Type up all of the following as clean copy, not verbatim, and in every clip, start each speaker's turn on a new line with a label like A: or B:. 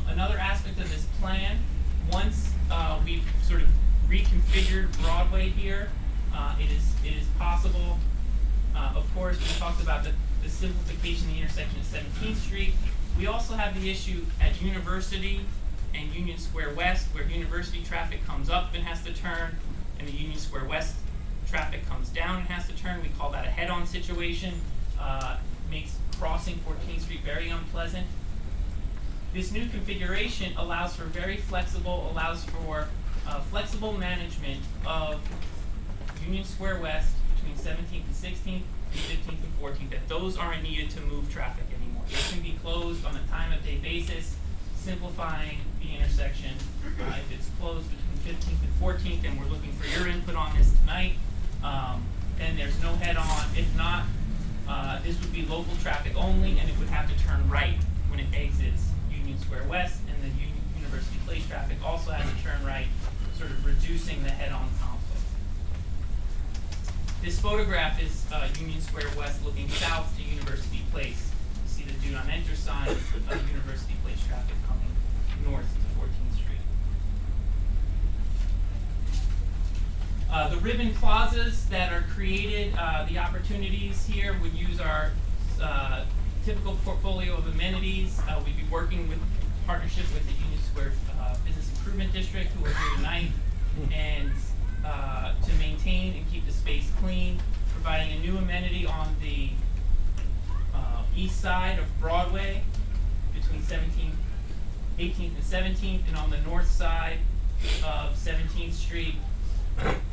A: Another aspect of this plan, once we've sort of reconfigured Broadway here, it is possible. Of course, we talked about the simplification of the intersection of 17th Street. We also have the issue at University and Union Square West, where University traffic comes up and has to turn, and the Union Square West traffic comes down and has to turn. We call that a head-on situation. Makes crossing 14th Street very unpleasant. This new configuration allows for flexible management of Union Square West between 17th and 16th, and 15th and 14th, that those aren't needed to move traffic anymore. They can be closed on a time-of-day basis, simplifying the intersection. If it's closed between 15th and 14th, and we're looking for your input on this tonight, then there's no head-on. If not, this would be local traffic only, and it would have to turn right when it exits Union Square West, and the University Place traffic also has to turn right, sort of reducing the head-on conflict. This photograph is Union Square West looking south to University Place. You see the do not enter sign of University Place traffic coming north to 14th Street. The ribbon plazas that are created, the opportunities here would use our typical portfolio of amenities. We'd be working with partnership with the Union Square Business Improvement District, who are here tonight, and to maintain and keep the space clean, providing a new amenity on the east side of Broadway between 18th and 17th, and on the north side of 17th Street,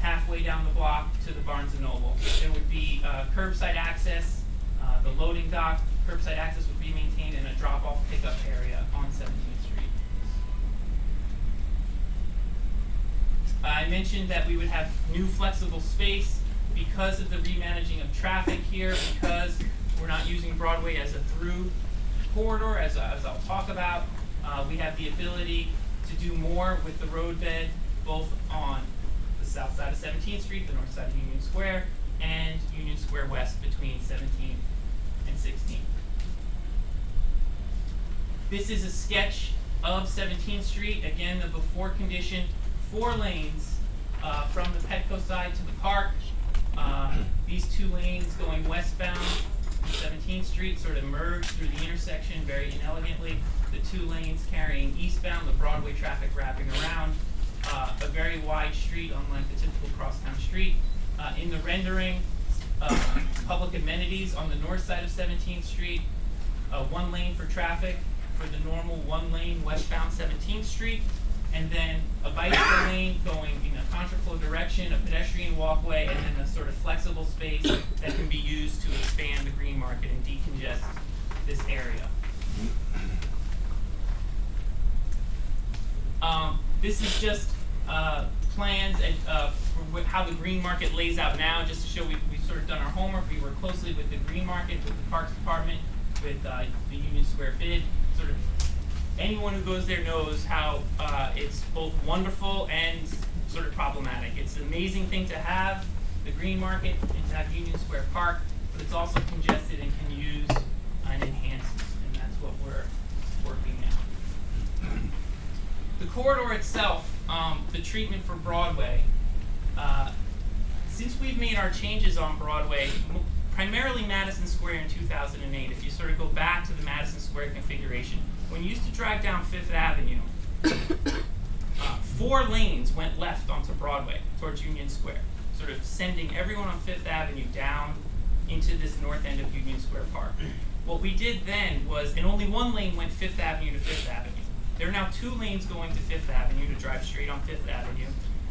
A: halfway down the block to the Barnes & Noble. There would be curbside access, the loading dock, curbside access would be maintained, in a drop-off pickup area on 17th Street. I mentioned that we would have new flexible space because of the remanaging of traffic here, because we're not using Broadway as a through corridor, as I'll talk about. We have the ability to do more with the roadbed, both on the south side of 17th Street, the north side of Union Square, and Union Square West between 17th and 16th. This is a sketch of 17th Street. Again, the before condition, 4 lanes from the Petco side to the park. These 2 lanes going westbound, 17th Street, sort of merge through the intersection very inelegantly. The 2 lanes carrying eastbound, the Broadway traffic wrapping around. A very wide street, unlike the typical crosstown street. In the rendering, public amenities on the north side of 17th Street, 1 lane for traffic for the normal 1 lane westbound 17th Street, and then a bicycle lane going in a contraflow direction, a pedestrian walkway, and then a sort of flexible space that can be used to expand the Green Market and decongest this area. This is just plans and for how the Green Market lays out now, just to show we've sort of done our homework. We work closely with the Green Market, with the Parks Department, with the Union Square bid. Sort of anyone who goes there knows how it's both wonderful and sort of problematic. It's an amazing thing to have the Green Market and to have Union Square Park, but it's also congested and can use an enhancement, and that's what we're working now. The corridor itself, the treatment for Broadway, since we've made our changes on Broadway, primarily Madison Square in 2008, if you sort of go back to the Madison Square configuration, when you used to drive down 5th Avenue, 4 lanes went left onto Broadway towards Union Square, sort of sending everyone on 5th Avenue down into this north end of Union Square Park. What we did then was, and only 1 lane went 5th Avenue to 5th Avenue. There are now 2 lanes going to 5th Avenue to drive straight on 5th Avenue,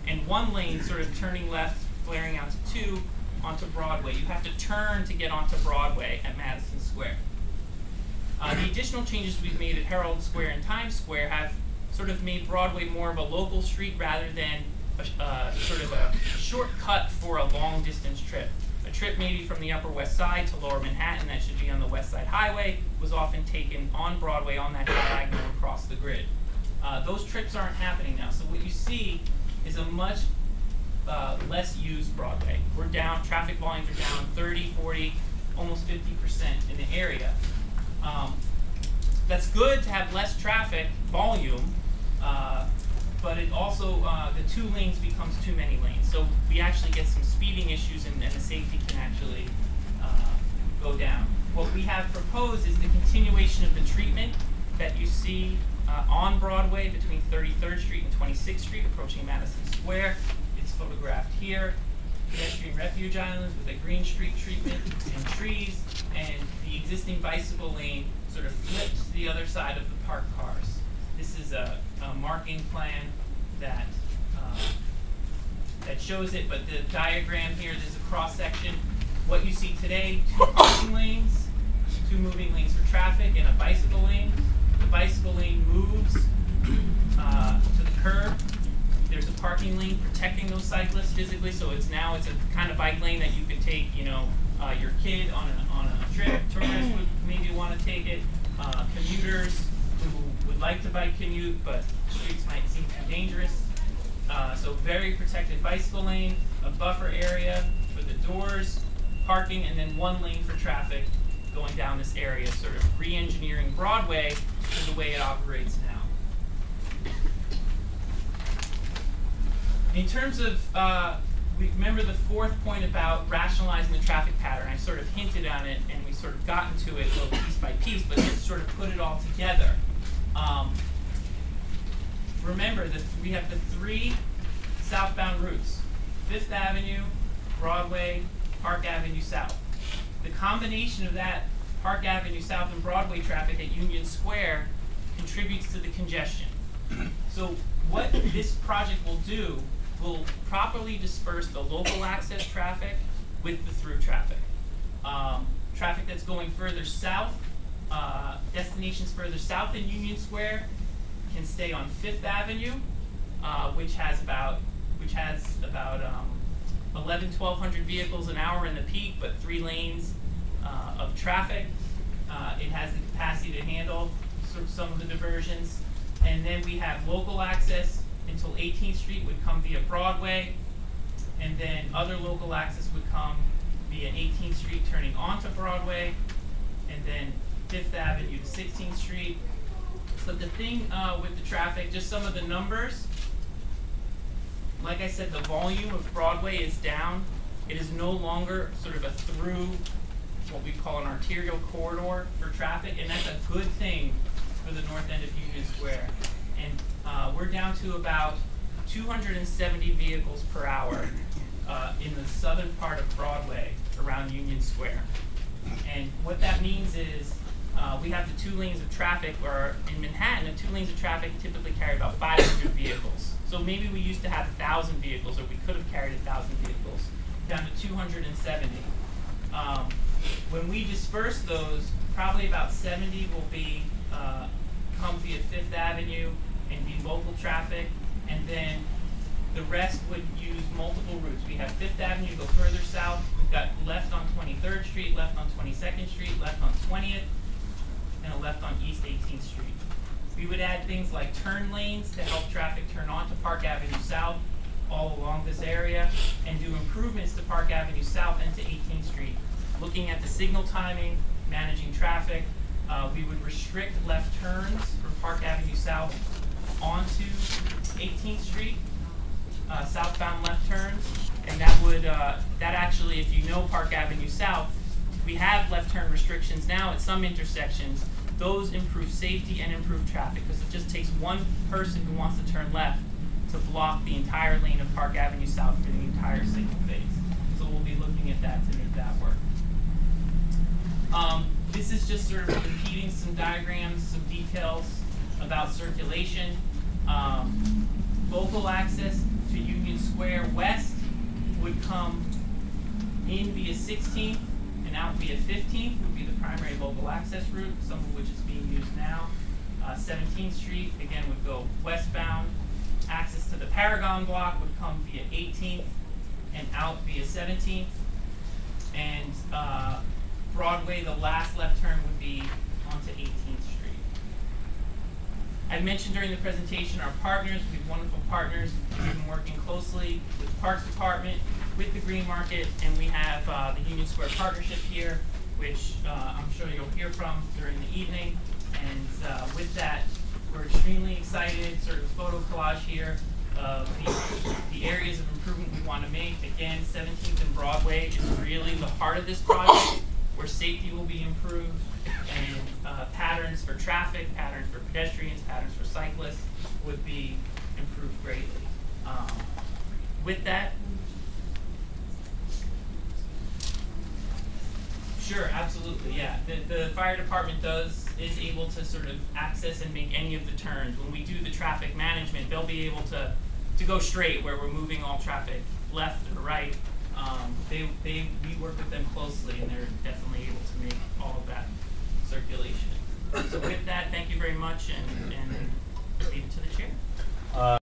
A: and 1 lane sort of turning left, flaring out to 2 onto Broadway. You have to turn to get onto Broadway at Madison Square. The additional changes we've made at Herald Square and Times Square have sort of made Broadway more of a local street rather than sort of a shortcut for a long distance trip. A trip maybe from the Upper West Side to Lower Manhattan that should be on the West Side Highway was often taken on Broadway on that diagonal across the grid. Those trips aren't happening now, so what you see is a much less used Broadway. We're down, traffic volumes are down 30, 40, almost 50% in the area. that's good to have less traffic volume, but it also, the 2 lanes becomes too many lanes. So we actually get some speeding issues, and the safety can actually go down. What we have proposed is the continuation of the treatment that you see on Broadway between 33rd Street and 26th Street, approaching Madison Square. It's photographed here. Pedestrian refuge islands with a green street treatment and trees, and the existing bicycle lane sort of flipped to the other side of the parked cars. This is a marking plan that that shows it, but the diagram here, there's a cross section. What you see today, 2 parking lanes, 2 moving lanes for traffic, and a bicycle lane. The bicycle lane moves to the curb. There's a parking lane protecting those cyclists physically, so it's a kind of bike lane that you could take, your kid on a trip. Tourists would maybe want to take it. Commuters who would like to bike commute, but streets might seem too dangerous. So very protected bicycle lane, a buffer area for the doors, parking, and then 1 lane for traffic going down this area, sort of re-engineering Broadway to the way it operates now. In terms of, we remember the 4th point about rationalizing the traffic pattern. I sort of hinted on it, and we sort of got into it a little piece by piece, but just sort of put it all together. Remember that we have the 3 southbound routes: 5th Avenue, Broadway, Park Avenue South. The combination of that Park Avenue South and Broadway traffic at Union Square contributes to the congestion. So what this project will do will properly disperse the local access traffic with the through traffic. Traffic that's going further south, destinations further south in Union Square can stay on 5th Avenue, which has about 1,200 vehicles an hour in the peak, but 3 lanes of traffic. It has the capacity to handle some of the diversions. And then we have local access until 18th Street would come via Broadway, and then other local access would come via 18th Street turning onto Broadway, and then 5th Avenue to 16th Street. So the thing with the traffic, just some of the numbers. Like I said, the volume of Broadway is down. It is no longer sort of a through, what we call an arterial corridor for traffic, and that's a good thing for the north end of Union Square. And we're down to about 270 vehicles per hour in the southern part of Broadway around Union Square. And what that means is we have the 2 lanes of traffic, where in Manhattan, the 2 lanes of traffic typically carry about 500 vehicles. So maybe we used to have 1,000 vehicles, or we could have carried 1,000 vehicles, down to 270. When we disperse those, probably about 70 will be come via 5th Avenue and be local traffic, and then the rest would use multiple routes. We have 5th Avenue go further south. We've got left on 23rd Street, left on 22nd Street, left on 20th, and a left on East 18th Street. We would add things like turn lanes to help traffic turn onto Park Avenue South all along this area, and do improvements to Park Avenue South and to 18th Street. Looking at the signal timing, managing traffic, we would restrict left turns from Park Avenue South onto 18th Street, southbound left turns, and that would, that actually, if you know Park Avenue South, we have left turn restrictions now at some intersections. Those improve safety and improve traffic, because it just takes one person who wants to turn left to block the entire lane of Park Avenue South for the entire signal phase. So we'll be looking at that to make that work. This is just sort of repeating some diagrams, some details about circulation. Local access to Union Square West would come in via 16th and out via 15th would be the primary local access route, some of which is being used now. 17th Street, again, would go westbound. Access to the Paragon block would come via 18th and out via 17th. And Broadway, the last left turn would be onto 18th Street. I mentioned during the presentation our partners. We have wonderful partners. We've been working closely with the Parks Department, with the Green Market, and we have the Union Square Partnership here, which I'm sure you'll hear from during the evening. And with that, we're extremely excited, sort of photo collage here of the areas of improvement we want to make. Again, 17th and Broadway is really the heart of this project, where safety will be improved, and patterns for traffic, patterns for pedestrians, patterns for cyclists would be improved greatly. With that, sure, absolutely, yeah. The fire department is able to sort of access and make any of the turns. When we do the traffic management, they'll be able to go straight where we're moving all traffic left or right. We work with them closely, and they're definitely able to make all of that circulation. So with that, thank you very much, and leave it to the chair.